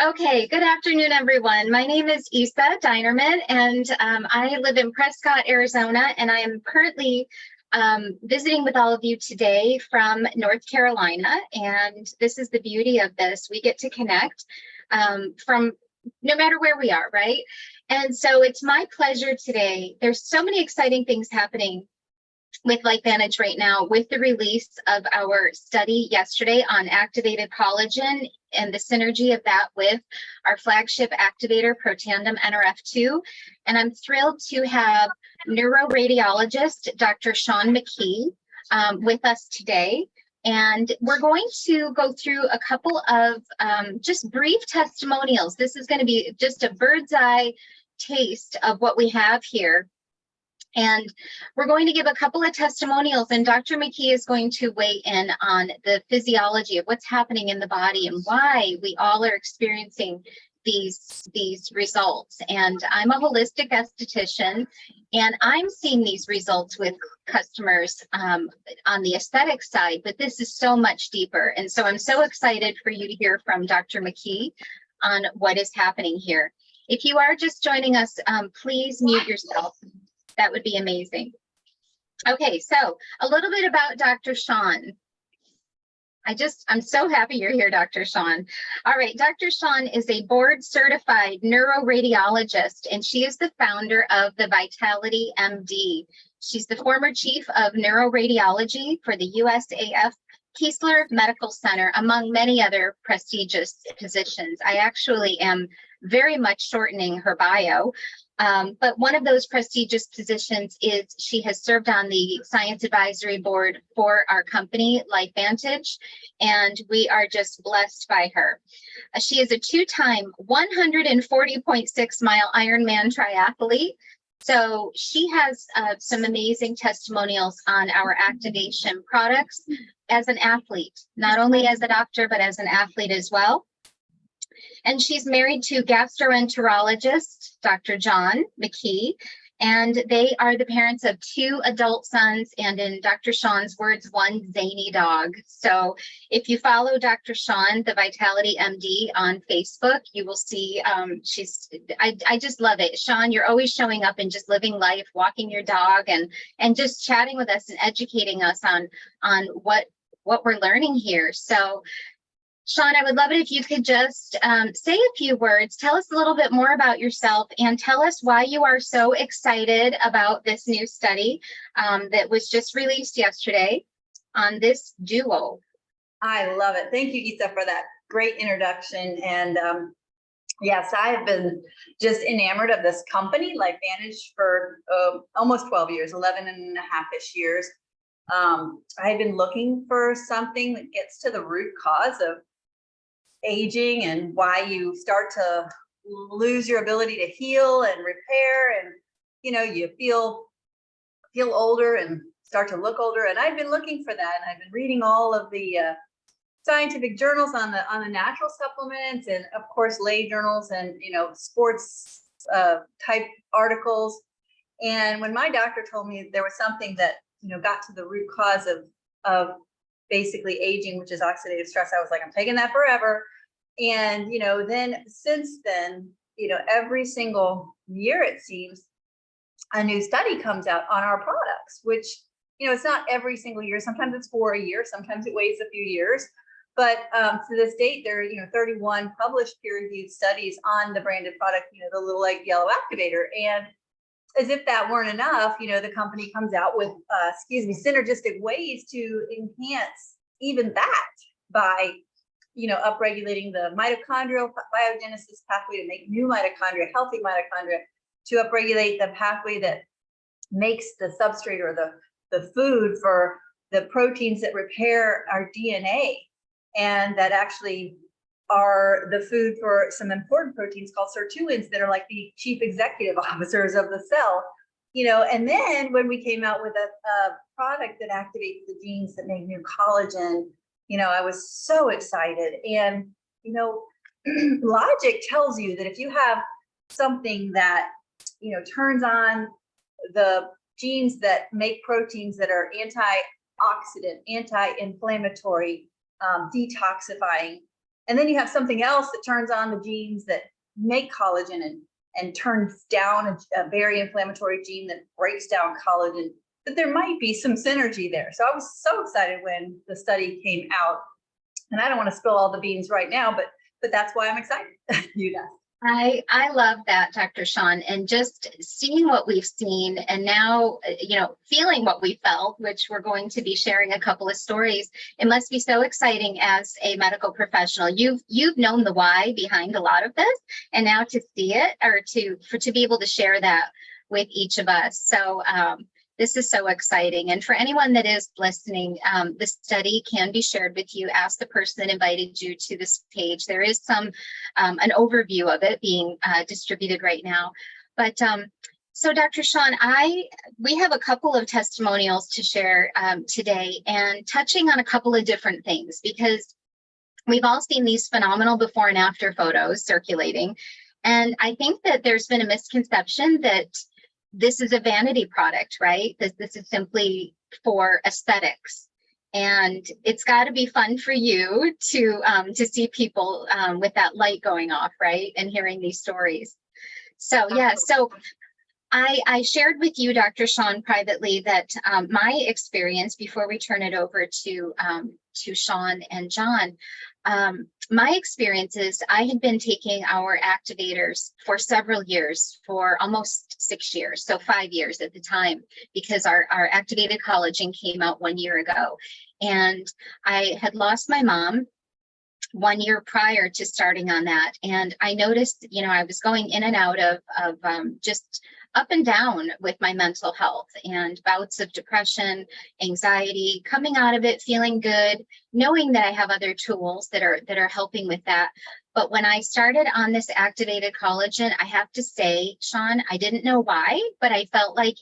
Okay, good afternoon, everyone. My name is Isa Dinerman, and I live in Prescott, Arizona, and I am currently visiting with all of you today from North Carolina. And this is the beauty of this. We get to connect from no matter where we are, right? And so it's my pleasure today. There's so many exciting things happening with LifeVantage right now, with the release of our study yesterday on activated collagen and the synergy of that with our flagship activator, Protandim NRF2. And I'm thrilled to have neuroradiologist Dr. Shaun McKee with us today. And we're going to go through a couple of just brief testimonials. This is going to be just a bird's eye taste of what we have here. And we're going to give a couple of testimonials, and Dr. McKee is going to weigh in on the physiology of what's happening in the body and why we all are experiencing these results. And I'm a holistic esthetician, and I'm seeing these results with customers on the aesthetic side, but this is so much deeper. And so I'm so excited for you to hear from Dr. McKee on what is happening here. If you are just joining us, please mute yourself. That would be amazing. Okay, so a little bit about Dr. Shaun. I'm so happy you're here, Dr. Shaun. All right, Dr. Shaun is a board certified neuroradiologist, and she is the founder of the Vitality MD. She's the former chief of neuroradiology for the USAF Keesler Medical Center, among many other prestigious positions. I actually am very much shortening her bio. But one of those prestigious positions is she has served on the science advisory board for our company, LifeVantage, and we are just blessed by her. She is a two-time 140.6-mile Ironman triathlete. So she has some amazing testimonials on our activation products as an athlete, not only as a doctor, but as an athlete as well. And she's married to gastroenterologist, Dr. Shaun McKee, and they are the parents of two adult sons, and in Dr. Shaun's words, one zany dog. So if you follow Dr. Shaun, the Vitality MD, on Facebook, you will see I just love it. Shaun, you're always showing up and just living life, walking your dog, and just chatting with us and educating us on what we're learning here. So Shaun, I would love it if you could just say a few words, tell us a little bit more about yourself, and tell us why you are so excited about this new study that was just released yesterday on this duo. I love it. Thank you, Isa, for that great introduction. And yes, I have been just enamored of this company, LifeVantage, for almost 12 years, 11 and a half-ish years. I've been looking for something that gets to the root cause of aging and why you start to lose your ability to heal and repair, and you feel older and start to look older. And I've been looking for that, and I've been reading all of the scientific journals on the natural supplements, and of course lay journals and sports type articles. And when my doctor told me there was something that got to the root cause of basically aging, which is oxidative stress, I was like, I'm taking that forever. And then since then, every single year it seems a new study comes out on our products, which it's not every single year. Sometimes it's for a year, sometimes it waits a few years. But to this date, there are 31 published peer-reviewed studies on the branded product, the little yellow activator. And as if that weren't enough, the company comes out with, synergistic ways to enhance even that by, upregulating the mitochondrial biogenesis pathway to make new mitochondria, healthy mitochondria, to upregulate the pathway that makes the substrate or the food for the proteins that repair our DNA, and that actually are the food for some important proteins called sirtuins that are like the chief executive officers of the cell. And then when we came out with a product that activates the genes that make new collagen, I was so excited. And logic tells you that if you have something that turns on the genes that make proteins that are antioxidant, anti-inflammatory, detoxifying, And then you have something else that turns on the genes that make collagen and turns down a very inflammatory gene that breaks down collagen, that there might be some synergy there. So I was so excited when the study came out, and I don't want to spill all the beans right now, but that's why I'm excited. I love that, Dr. Shaun, and just seeing what we've seen, and now, feeling what we felt, which we're going to be sharing a couple of stories. It must be so exciting as a medical professional. You've known the why behind a lot of this, and now to see it, or to be able to share that with each of us. So this is so exciting. And for anyone that is listening, the study can be shared with you. Ask the person that invited you to this page. There is an overview of it being distributed right now. But so Dr. Shaun, we have a couple of testimonials to share today, and touching on a couple of different things, because we've all seen these phenomenal before and after photos circulating. And I think that there's been a misconception that this is a vanity product, right? This is simply for aesthetics. And it's got to be fun for you to see people with that light going off, right? And hearing these stories. So yeah, so I shared with you, Dr. Shaun, privately that my experience, before we turn it over to Shaun and John, my experience is I had been taking our activators for several years, for almost 6 years, so 5 years at the time, because our activated collagen came out 1 year ago. And I had lost my mom 1 year prior to starting on that. And I noticed, I was going in and out of just up and down with my mental health, and bouts of depression, anxiety, coming out of it feeling good, knowing that I have other tools that are helping with that. But when I started on this activated collagen, I have to say, Shaun, I didn't know why, but I felt like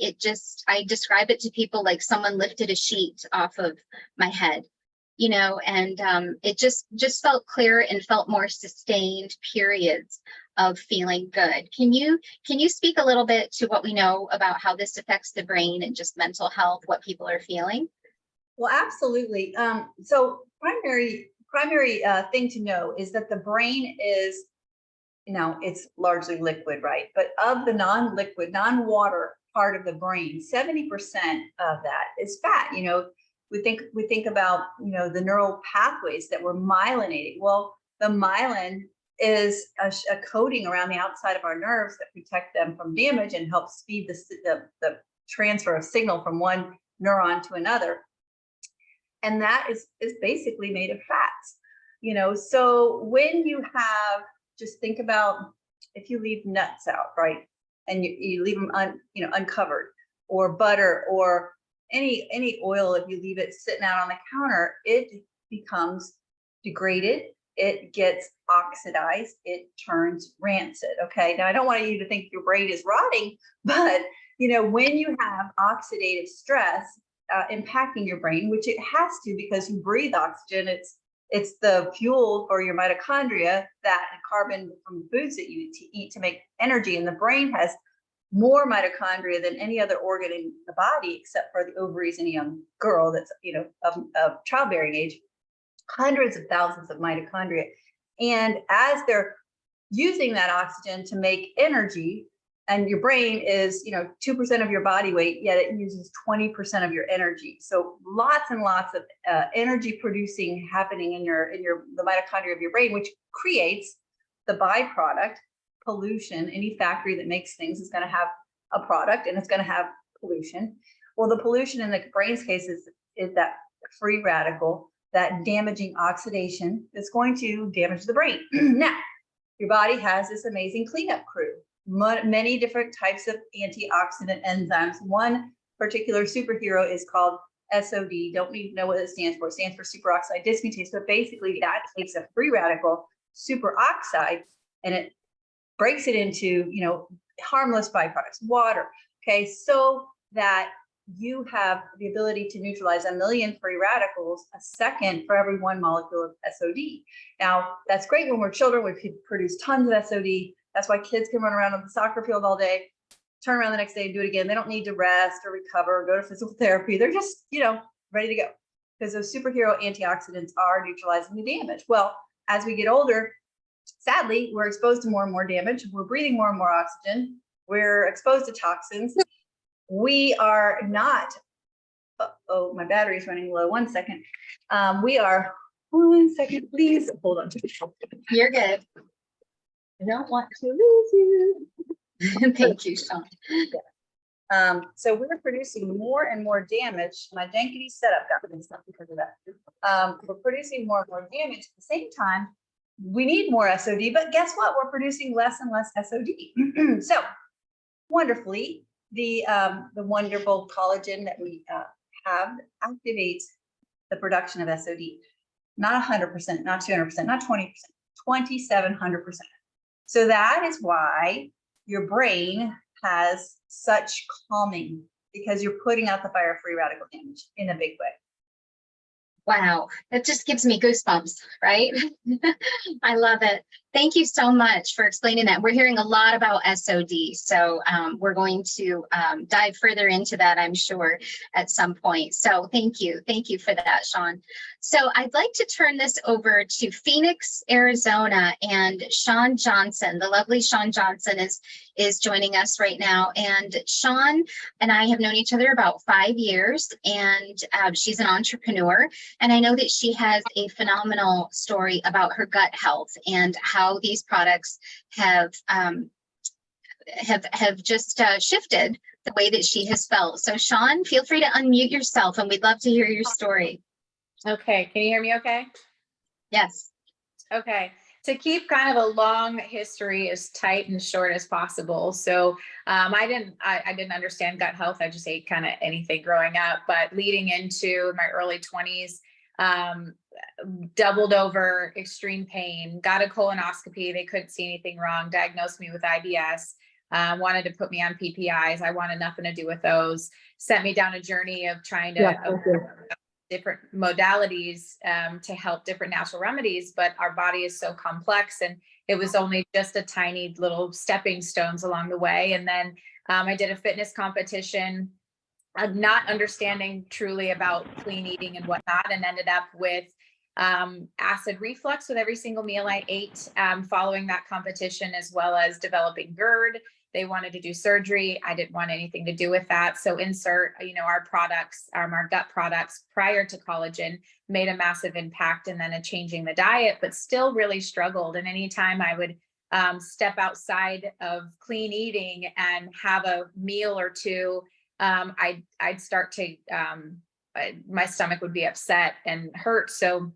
I describe it to people like someone lifted a sheet off of my head. And it just felt clearer and felt more sustained periods of feeling good. Can you speak a little bit to what we know about how this affects the brain and just mental health, what people are feeling? Well, absolutely. So primary thing to know is that the brain is, it's largely liquid, right? But of the non-liquid, non-water part of the brain, 70% of that is fat. We think about, the neural pathways that we're myelinating. Well, the myelin is a coating around the outside of our nerves that protect them from damage and help speed the transfer of signal from one neuron to another. And that is basically made of fats. So when you just think about if you leave nuts out, right, and you leave them uncovered, or butter, or any oil, if you leave it sitting out on the counter, it becomes degraded, it gets oxidized, it turns rancid. Okay, now I don't want you to think your brain is rotting, but when you have oxidative stress impacting your brain, which it has to, because you breathe oxygen, it's the fuel for your mitochondria, that carbon from foods that you eat to make energy, and the brain has more mitochondria than any other organ in the body, except for the ovaries in a young girl that's of childbearing age. Hundreds of thousands of mitochondria, and as they're using that oxygen to make energy, and your brain is 2% of your body weight, yet it uses 20% of your energy. So lots and lots of energy producing happening in the mitochondria of your brain, which creates the byproduct pollution. Any factory that makes things is going to have a product, and it's going to have pollution. Well, the pollution in the brain's case is that free radical, that damaging oxidation that's going to damage the brain. Now, your body has this amazing cleanup crew, many different types of antioxidant enzymes. One particular superhero is called SOD. Don't need to know what it stands for. It stands for superoxide dismutase. But basically, that takes a free radical superoxide and it breaks it into harmless byproducts, water. Okay, so that you have the ability to neutralize 1 million free radicals a second for every 1 molecule of SOD. Now, that's great when we're children. We can produce tons of SOD. That's why kids can run around on the soccer field all day, turn around the next day and do it again. They don't need to rest or recover or go to physical therapy. They're just, ready to go, because those superhero antioxidants are neutralizing the damage. Well, as we get older, sadly, we're exposed to more and more damage. We're breathing more and more oxygen. We're exposed to toxins. We are not, oh, my battery is running low. 1 second. We are, 1 second, please. Hold on. You're good. I don't want to lose you. Thank you, Shaun. So we're producing more and more damage. My jankety setup got messed up because of that. We're producing more and more damage. At the same time, we need more SOD, but guess what? We're producing less and less SOD. So wonderfully, the wonderful collagen that we have activates the production of SOD. Not 100%, not 200%, not 20%, 2,700%. So that is why your brain has such calming, because you're putting out the fire free radical damage in a big way. Wow, that just gives me goosebumps, right? I love it. Thank you so much for explaining that. We're hearing a lot about SOD, so we're going to dive further into that, I'm sure, at some point. So thank you for that, Shaun. So I'd like to turn this over to Phoenix, Arizona, and Shaun Johnson. The lovely Shaun Johnson is joining us right now. And Shaun and I have known each other about 5 years, and she's an entrepreneur. And I know that she has a phenomenal story about her gut health and how these products have just shifted the way that she has felt. So Shaun, feel free to unmute yourself, and we'd love to hear your story. Okay, can you hear me okay? Yes. Okay, to keep kind of a long history as tight and short as possible. So I didn't understand gut health. I just ate kind of anything growing up, but leading into my early 20s, doubled over, extreme pain, got a colonoscopy. They couldn't see anything wrong, diagnosed me with IBS, wanted to put me on PPIs. I wanted nothing to do with those, sent me down a journey of trying to different modalities to help different natural remedies, but our body is so complex, and it was only just a tiny little stepping stones along the way. And then I did a fitness competition, not understanding truly about clean eating and whatnot, and ended up with acid reflux with every single meal I ate following that competition, as well as developing GERD. They wanted to do surgery. I didn't want anything to do with that. So insert, our products, our gut products prior to collagen made a massive impact, and then changing the diet, but still really struggled. And anytime I would step outside of clean eating and have a meal or two, I'd start to, my stomach would be upset and hurt. So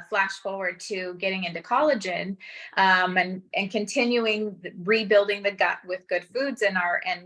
flash forward to getting into collagen and continuing rebuilding the gut with good foods and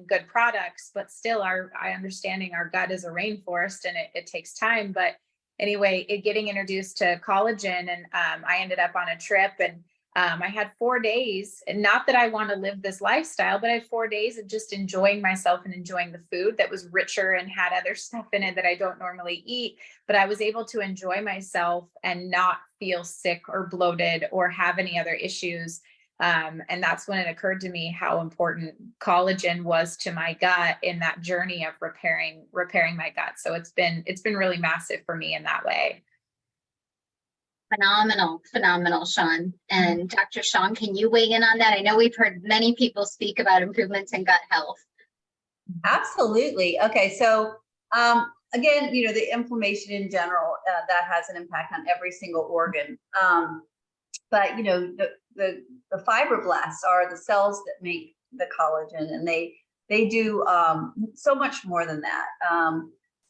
good products, but still understanding our gut is a rainforest, and it takes time. But anyway, getting introduced to collagen, and I ended up on a trip, and I had 4 days, and not that I want to live this lifestyle, but I had 4 days of just enjoying myself and enjoying the food that was richer and had other stuff in it that I don't normally eat. But I was able to enjoy myself and not feel sick or bloated or have any other issues. And that's when it occurred to me how important collagen was to my gut in that journey of repairing my gut. So it's been really massive for me in that way. Phenomenal, Shaun. And Dr. Shaun, can you weigh in on that? I know we've heard many people speak about improvements in gut health. Absolutely. Okay, so again, the inflammation in general, that has an impact on every single organ. But the fibroblasts are the cells that make the collagen, and they do so much more than that.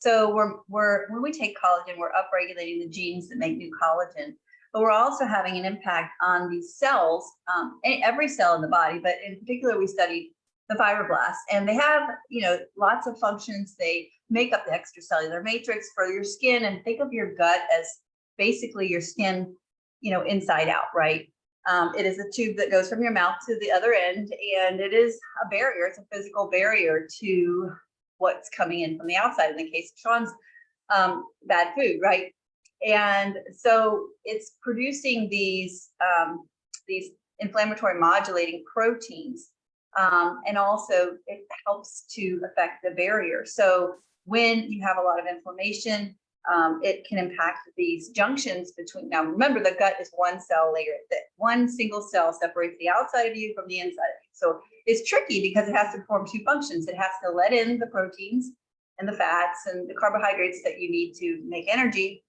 So when we take collagen, we're upregulating the genes that make new collagen, but we're also having an impact on these cells, every cell in the body, but in particular, we studied the fibroblasts, and they have, lots of functions. They make up the extracellular matrix for your skin, and think of your gut as basically your skin, inside out, right? It is a tube that goes from your mouth to the other end, and it is a barrier. It's a physical barrier to what's coming in from the outside, in the case of Shaun's bad food, right? And so it's producing these inflammatory modulating proteins, and also it helps to affect the barrier. So when you have a lot of inflammation, it can impact these junctions between. Now, remember, the gut is one cell layer, that one single cell separates the outside of you from the inside of you. So it's tricky because it has to perform two functions. It has to let in the proteins and the fats and the carbohydrates that you need to make energy.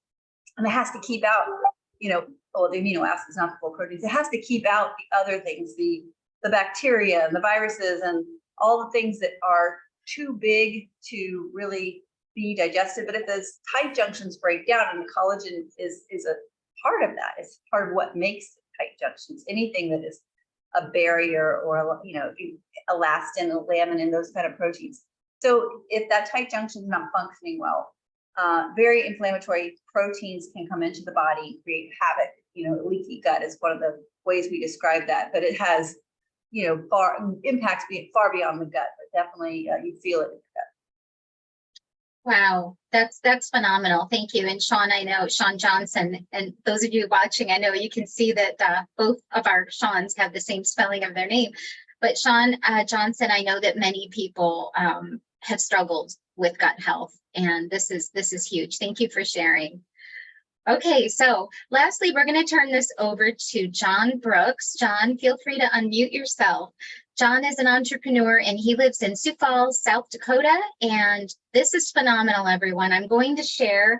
And it has to keep out, the amino acids, not the full proteins. It has to keep out the other things, the bacteria and the viruses and all the things that are too big to really be digested. But if those tight junctions break down, and the collagen is a part of that, it's part of what makes tight junctions. Anything that is a barrier or elastin, laminin, those kind of proteins. So if that tight junction is not functioning well, very inflammatory proteins can come into the body and create havoc. Leaky gut is one of the ways we describe that, but it has impacts far beyond the gut, but definitely you feel it in the gut. Wow, that's phenomenal. Thank you. And Shaun, I know Shaun Johnson, and those of you watching, I know you can see that both of our Shauns have the same spelling of their name. But Shaun Johnson, I know that many people have struggled with gut health, and this is huge. Thank you for sharing. Okay, so lastly, we're going to turn this over to John Brooks. John, feel free to unmute yourself. John is an entrepreneur and he lives in Sioux Falls, South Dakota, and this is phenomenal, everyone. I'm going to share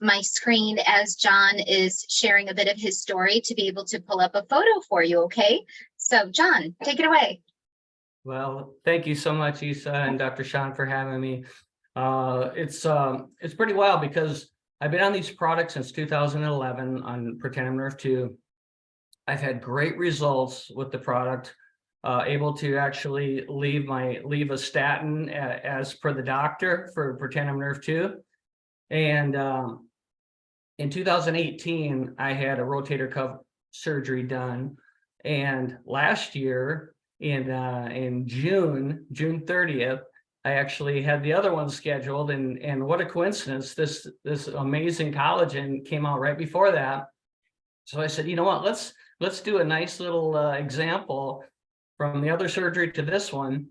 my screen as John is sharing a bit of his story to be able to pull up a photo for you, okay? So John, take it away. Well, thank you so much, Isa and Dr. Shaun, for having me. It's pretty wild because I've been on these products since 2011 on NRF2. I've had great results with the product, able to actually leave a statin as per the doctor for NRF2. And in 2018, I had a rotator cuff surgery done. And last year, in June 30th, I actually had the other one scheduled, and what a coincidence, this amazing collagen came out right before that. So I said, you know what, let's do a nice little example from the other surgery to this one.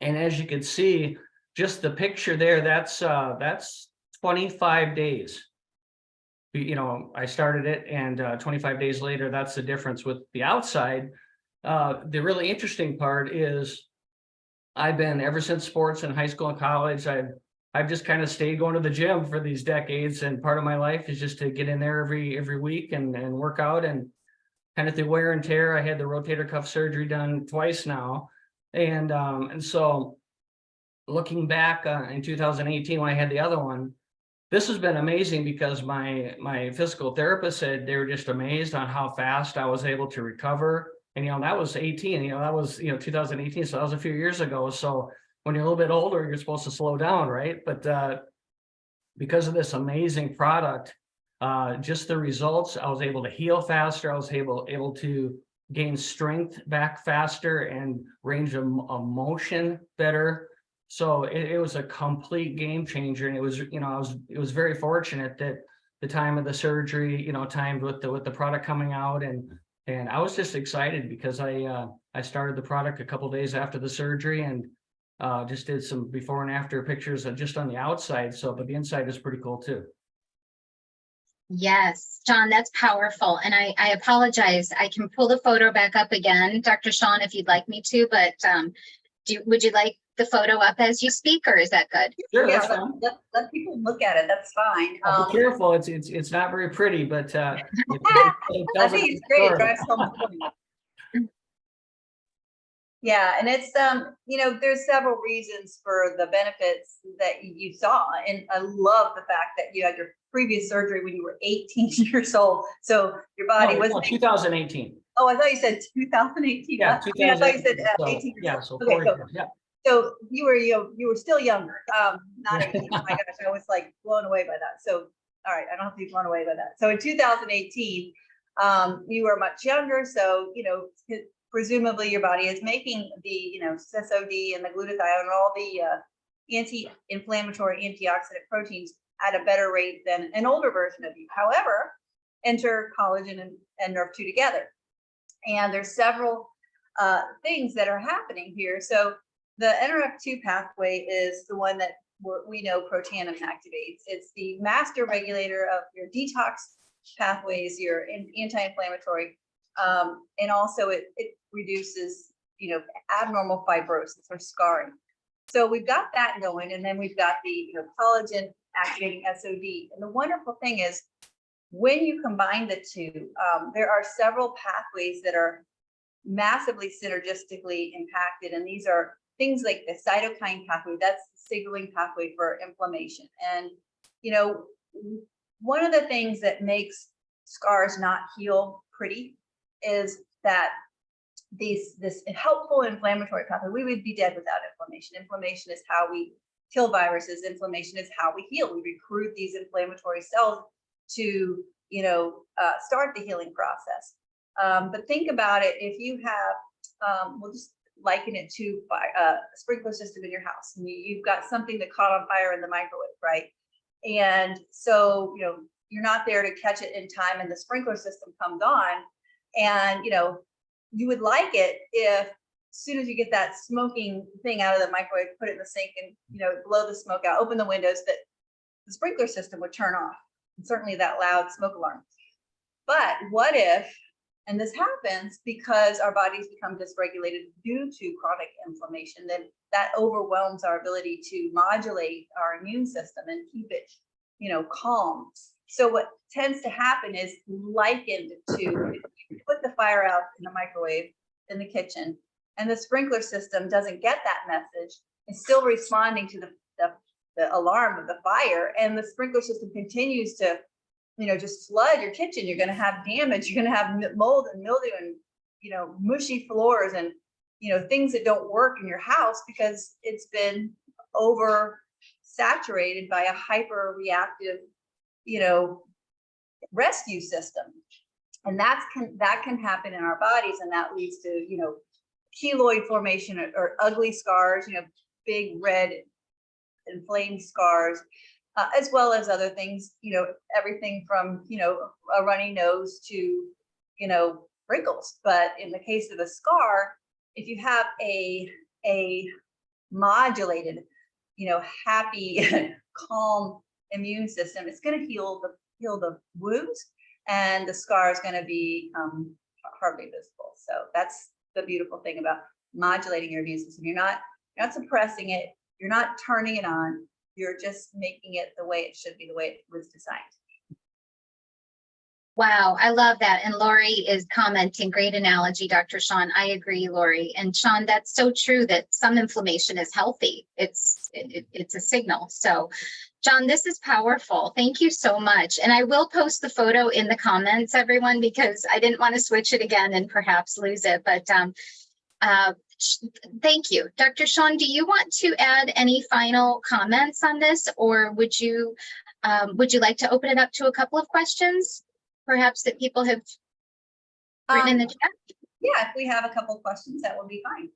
And as you can see, just the picture there, that's 25 days. I started it, and 25 days later, that's the difference with the outside. The really interesting part is I've been, ever since sports in high school and college, I've just kind of stayed going to the gym for these decades, and part of my life is just to get in there every week and work out. And kind of through wear and tear, I had the rotator cuff surgery done twice now, and so looking back in 2018 when I had the other one, this has been amazing because my physical therapist said they were just amazed on how fast I was able to recover. And, that was 18, that was, 2018. So that was a few years ago. So when you're a little bit older, you're supposed to slow down, right? But because of this amazing product, just the results, I was able to heal faster. I was able to gain strength back faster and range of motion better. So it was a complete game changer. And it was, it was very fortunate that the time of the surgery, timed with the product coming out, and I was just excited because I started the product a couple days after the surgery, and just did some before and after pictures just on the outside. But the inside is pretty cool too. Yes, John, that's powerful. And I apologize. I can pull the photo back up again, Dr. Shaun, if you'd like me to, but would you like the photo up as you speak, or is that good? Sure, Yeah, that's fine. let people look at it. That's fine. Be careful. It's not very pretty, but I think it's great. It drives home the point. Yeah, and it's there's several reasons for the benefits that you saw, and I love the fact that you had your previous surgery when you were 18 years old, so your body was 2018. Oh, I thought you said 2018. Yeah, I thought you said 18 years yeah, old. so Okay, 4 years. Yeah. So you were still younger, not 18. Oh my gosh, I was like blown away by that. So all right, I don't have to be blown away by that. So in 2018, you were much younger, so presumably your body is making the SSOD and the glutathione and all the anti-inflammatory antioxidant proteins at a better rate than an older version of you. However, enter collagen and NRF2 together, and there's several things that are happening here. So the NRF2 pathway is the one that we know protandim activates. It's the master regulator of your detox pathways, your anti-inflammatory, and also it reduces, abnormal fibrosis or scarring. So we've got that going, and then we've got the collagen activating SOD. And the wonderful thing is, when you combine the two, there are several pathways that are massively synergistically impacted, and these are things like the cytokine pathway. That's the signaling pathway for inflammation. And one of the things that makes scars not heal pretty is that this helpful inflammatory pathway. We would be dead without inflammation. Inflammation is how we kill viruses. Inflammation is how we heal. We recruit these inflammatory cells to start the healing process. But think about it. If you have, we'll just liken it to a sprinkler system in your house, and you've got something that caught on fire in the microwave, right? And so you're not there to catch it in time, and the sprinkler system comes on, and you would like it if, as soon as you get that smoking thing out of the microwave, put it in the sink and blow the smoke out, open the windows, that the sprinkler system would turn off, and certainly that loud smoke alarm. But what if, and this happens because our bodies become dysregulated due to chronic inflammation, then that overwhelms our ability to modulate our immune system and keep it, calm. So what tends to happen is likened to, you put the fire out in the microwave in the kitchen, and the sprinkler system doesn't get that message. It's still responding to the alarm of the fire, and the sprinkler system continues to just flood your kitchen. You're going to have damage. You're going to have mold and mildew and, mushy floors and, things that don't work in your house because it's been over saturated by a hyper reactive, rescue system. And that can happen in our bodies. And that leads to, keloid formation or ugly scars, big red inflamed scars. As well as other things, everything from, a runny nose to, wrinkles. But in the case of a scar, if you have a modulated, happy, calm immune system, it's going to heal the wounds, and the scar is going to be hardly visible. So that's the beautiful thing about modulating your immune system. You're not suppressing it. You're not turning it on. You're just making it the way it should be, the way it was designed. Wow, I love that. And Lori is commenting, great analogy, Dr. Shaun. I agree, Lori. And Shaun, that's so true that some inflammation is healthy. It's a signal. So John, this is powerful. Thank you so much. And I will post the photo in the comments, everyone, because I didn't want to switch it again and perhaps lose it. But thank you. Dr. Shaun, do you want to add any final comments on this, or would you like to open it up to a couple of questions, perhaps, that people have written in the chat? Yeah, if we have a couple of questions, that will be fine.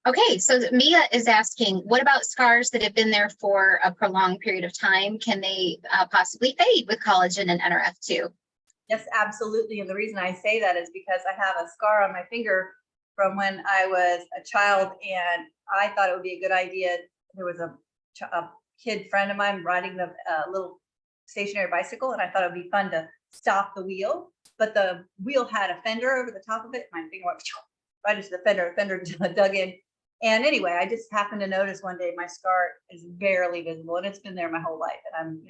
Okay, so Mia is asking, what about scars that have been there for a prolonged period of time? Can they possibly fade with collagen and NRF2? Yes, absolutely. And the reason I say that is because I have a scar on my finger from when I was a child, and I thought it would be a good idea. There was a kid friend of mine riding the little stationary bicycle, and I thought it would be fun to stop the wheel, but the wheel had a fender over the top of it. My finger went right into the fender. Fender dug in. And anyway, I just happened to notice one day my scar is barely visible, and it's been there my whole life. And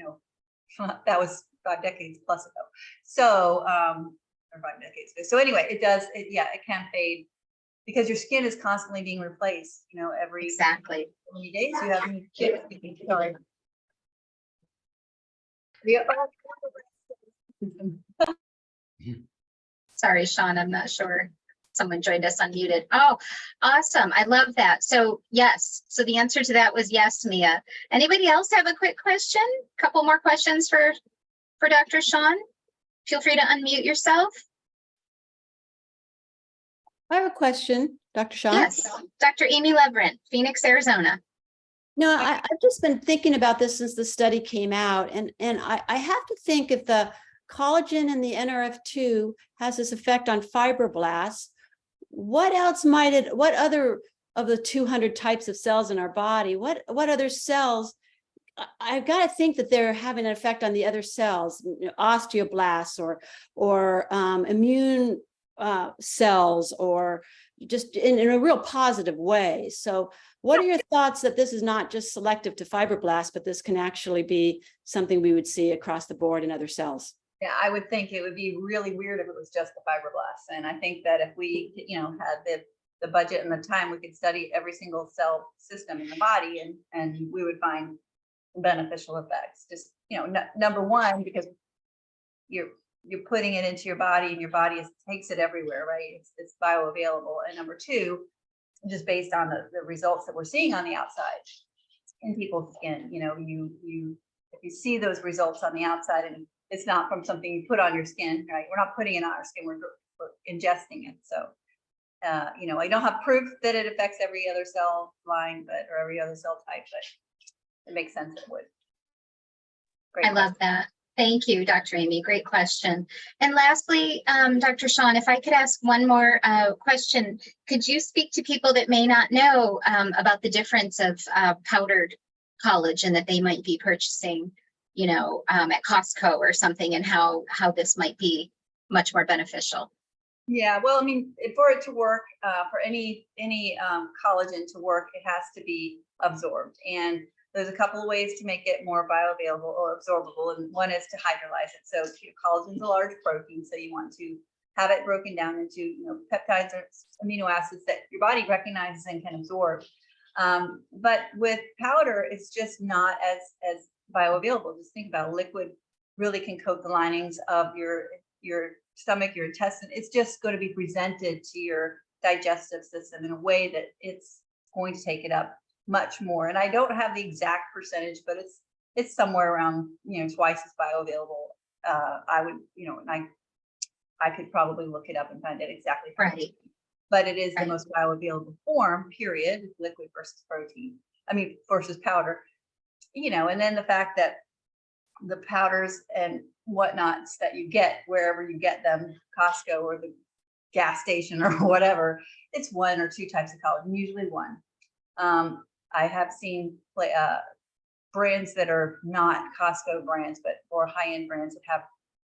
I'm, that was 5 decades plus ago. So, or 5 decades ago. So anyway, it can fade because your skin is constantly being replaced, every Exactly. 20 days. You have, sorry. Sorry, Shaun, I'm not sure. Someone joined us unmuted. Oh, awesome. I love that. So yes. So the answer to that was yes, Mia. Anybody else have a quick question? Couple more questions for Dr. Shaun? Feel free to unmute yourself. I have a question, Dr. Shaun. Yes, Dr. Amy Leverett, Phoenix, Arizona. No, I've just been thinking about this since the study came out, and I have to think if the collagen and the NRF2 has this effect on fibroblasts, what other the 200 types of cells in our body, what other cells? I've got to think that they're having an effect on the other cells, osteoblasts or immune cells, or just in a real positive way. So what are your thoughts that this is not just selective to fibroblasts, but this can actually be something we would see across the board in other cells? Yeah, I would think it would be really weird if it was just the fibroblasts. And I think that if we, had the budget and the time, we could study every single cell system in the body, and we would find beneficial effects. Just, number one, because you're putting it into your body, and your body takes it everywhere, right? It's bioavailable. And number two, just based on the results that we're seeing on the outside in people's skin, if you see those results on the outside, and it's not from something you put on your skin, right? We're not putting it on our skin, we're ingesting it. So, I don't have proof that it affects every other cell line, or every other cell type, but it makes sense it would. Great I love that. Thank you, Dr. Amy. Great question. And lastly, Dr. Shaun, if I could ask one more question, could you speak to people that may not know about the difference of powdered collagen that they might be purchasing, at Costco or something, and how this might be much more beneficial? Yeah, well, I mean, for it to work, for any collagen to work, it has to be absorbed. And there's a couple of ways to make it more bioavailable or absorbable. And one is to hydrolyze it. So collagen is a large protein. So you want to have it broken down into, peptides or amino acids that your body recognizes and can absorb. But with powder, it's just not as bioavailable. Just think about it. Liquid really can coat the linings of your stomach, your intestine. It's just going to be presented to your digestive system in a way that it's going to take it up much more. And I don't have the exact percentage, but it's somewhere around, twice as bioavailable. I would, and I could probably look it up and find it exactly. Right. But it is the most bioavailable form, period, liquid versus versus powder, and then the fact that the powders and whatnots that you get wherever you get them, Costco or the gas station or whatever, it's one or two types of collagen, usually one. I have seen brands that are not Costco brands, or high-end brands that have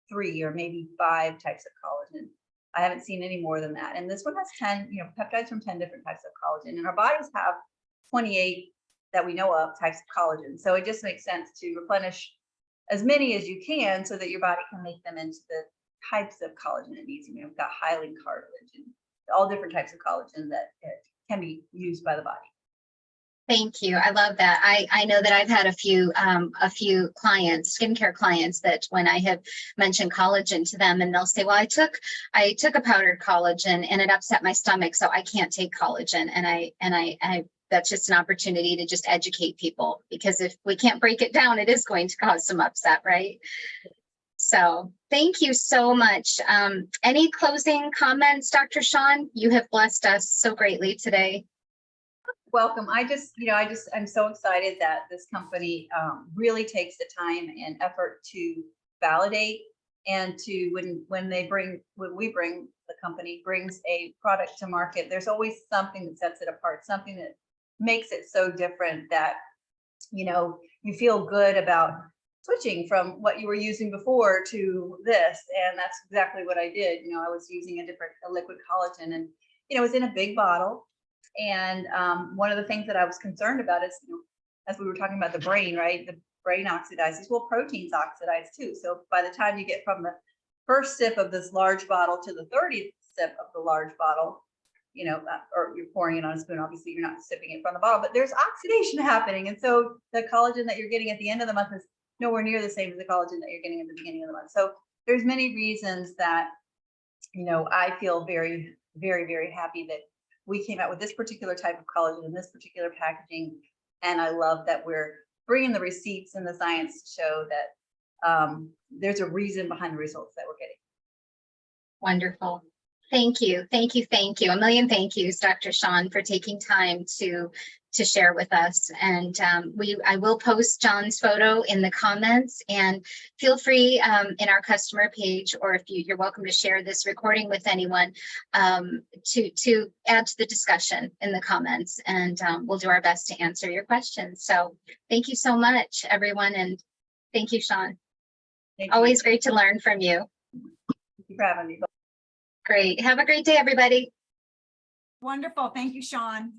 3 or maybe 5 types of collagen. I haven't seen any more than that. And this one has 10, peptides from 10 different types of collagen. And our bodies have 28 that we know of types of collagen. So it just makes sense to replenish as many as you can so that your body can make them into the types of collagen it needs. We've got hyaline cartilage and all different types of collagen that can be used by the body. Thank you. I love that. I know that I've had a few clients, skincare clients, that when I have mentioned collagen to them, and they'll say, well, I took a powdered collagen and it upset my stomach, so I can't take collagen. And I that's just an opportunity to just educate people, because if we can't break it down, it is going to cause some upset, right? So thank you so much. Any closing comments, Dr. Shaun? You have blessed us so greatly today. Welcome. I'm so excited that this company really takes the time and effort to validate, and to when the company brings a product to market, there's always something that sets it apart, something that makes it so different that, you feel good about switching from what you were using before to this. And that's exactly what I did. I was using a liquid collagen, and, it was in a big bottle. And one of the things that I was concerned about is, as we were talking about the brain, right? The brain oxidizes. Well, proteins oxidize too. So by the time you get from the first sip of this large bottle to the 30th sip of the large bottle, or you're pouring it on a spoon, obviously you're not sipping it from the bottle, but there's oxidation happening. And so the collagen that you're getting at the end of the month is nowhere near the same as the collagen that you're getting at the beginning of the month. So there's many reasons that, I feel very, very, very happy that we came out with this particular type of collagen in this particular packaging. And I love that we're bringing the receipts and the science to show that there's a reason behind the results that we're getting. Wonderful. Thank you. Thank you. Thank you. A million thank yous, Dr. Shaun, for taking time to share with us. And I will post John's photo in the comments, and feel free in our customer page, or if you're welcome to share this recording with anyone, to add to the discussion in the comments, and we'll do our best to answer your questions. So thank you so much, everyone. And thank you, Shaun. Thank you. Always great to learn from you. Thank you for having me. Great. Have a great day, everybody. Wonderful. Thank you, Shaun.